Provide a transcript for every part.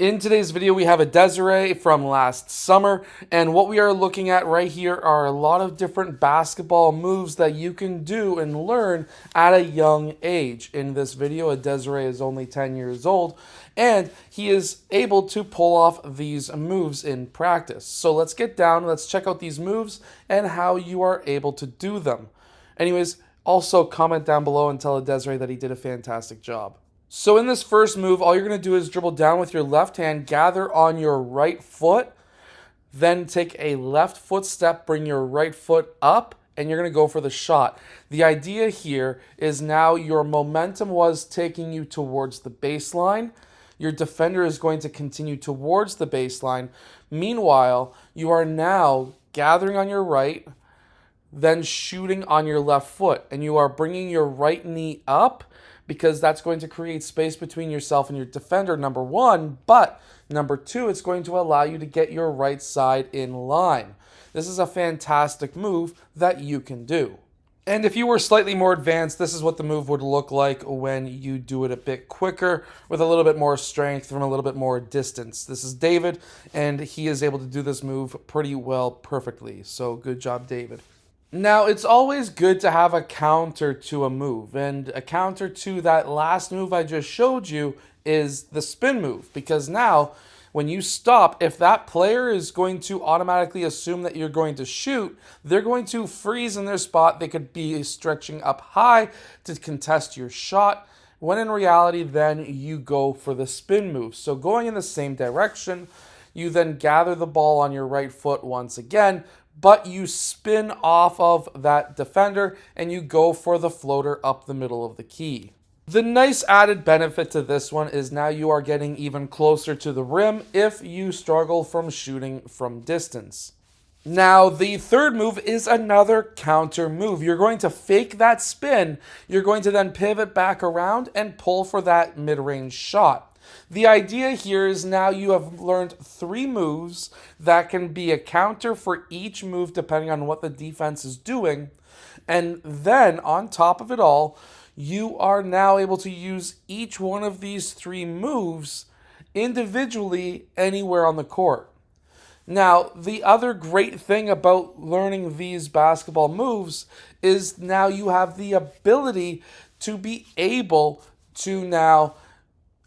In today's video, we have Adesire from last summer, and what we are looking at right here are a lot of different basketball moves that you can do and learn at a young age. In this video, Adesire is only 10 years old, and he is able to pull off these moves in practice. So let's get down, let's check out these moves and how you are able to do them. Anyways, also comment down below and tell Adesire that he did a fantastic job. So in this first move, all you're going to do is dribble down with your left hand, gather on your right foot, then take a left foot step, bring your right foot up, and you're going to go for the shot. The idea here is now your momentum was taking you towards the baseline. Your defender is going to continue towards the baseline. Meanwhile, you are now gathering on your right, then shooting on your left foot, and you are bringing your right knee up, because that's going to create space between yourself and your defender, number one. But number two, it's going to allow you to get your right side in line. This is a fantastic move that you can do. And if you were slightly more advanced, this is what the move would look like when you do it a bit quicker, with a little bit more strength from a little bit more distance. This is David, and he is able to do this move pretty well, perfectly. So good job, David. Now, it's always good to have a counter to a move, and a counter to that last move I just showed you is the spin move, because now when you stop, if that player is going to automatically assume that you're going to shoot, they're going to freeze in their spot. They could be stretching up high to contest your shot, when in reality, then you go for the spin move. So going in the same direction, you then gather the ball on your right foot once again, but you spin off of that defender and you go for the floater up the middle of the key. The nice added benefit to this one is now you are getting even closer to the rim if you struggle from shooting from distance. Now, the third move is another counter move. You're going to fake that spin. You're going to then pivot back around and pull for that mid-range shot. The idea here is now you have learned 3 moves that can be a counter for each move depending on what the defense is doing. And then on top of it all, you are now able to use each one of these 3 moves individually anywhere on the court. Now, the other great thing about learning these basketball moves is now you have the ability to be able to now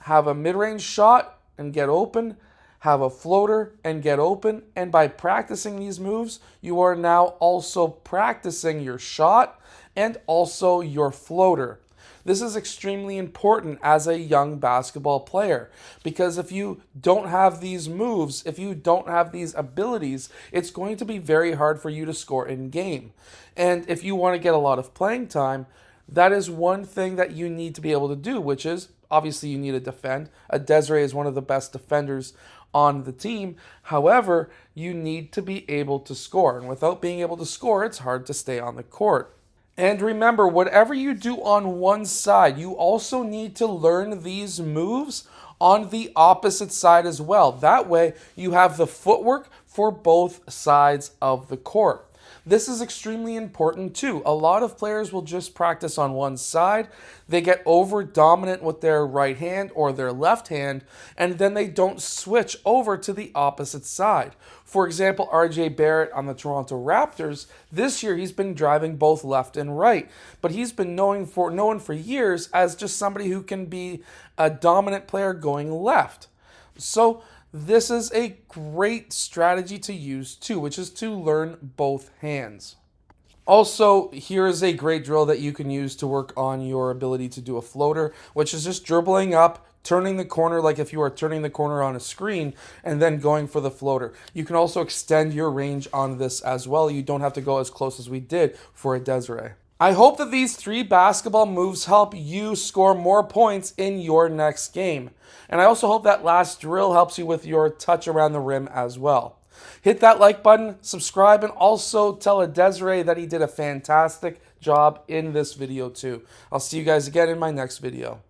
have a mid-range shot and get open, have a floater and get open, and by practicing these moves, you are now also practicing your shot and also your floater. This is extremely important as a young basketball player, because if you don't have these moves, if you don't have these abilities, it's going to be very hard for you to score in game. And if you want to get a lot of playing time, that is one thing that you need to be able to do, which is obviously you need to defend. Adesire is one of the best defenders on the team. However, you need to be able to score. And without being able to score, it's hard to stay on the court. And remember, whatever you do on one side, you also need to learn these moves on the opposite side as well. That way, you have the footwork for both sides of the court. This is extremely important too. A lot of players will just practice on one side. They get over dominant with their right hand or their left hand, and then they don't switch over to the opposite side. For example, RJ Barrett on the Toronto Raptors, this year he's been driving both left and right, but he's been known for years as just somebody who can be a dominant player going left. So this is a great strategy to use too, which is to learn both hands. Also, here is a great drill that you can use to work on your ability to do a floater, which is just dribbling up, turning the corner like if you are turning the corner on a screen, and then going for the floater. You can also extend your range on this as well. You don't have to go as close as we did for Adesire. I hope that these 3 basketball moves help you score more points in your next game. And I also hope that last drill helps you with your touch around the rim as well. Hit that like button, subscribe, and also tell Adesire that he did a fantastic job in this video too. I'll see you guys again in my next video.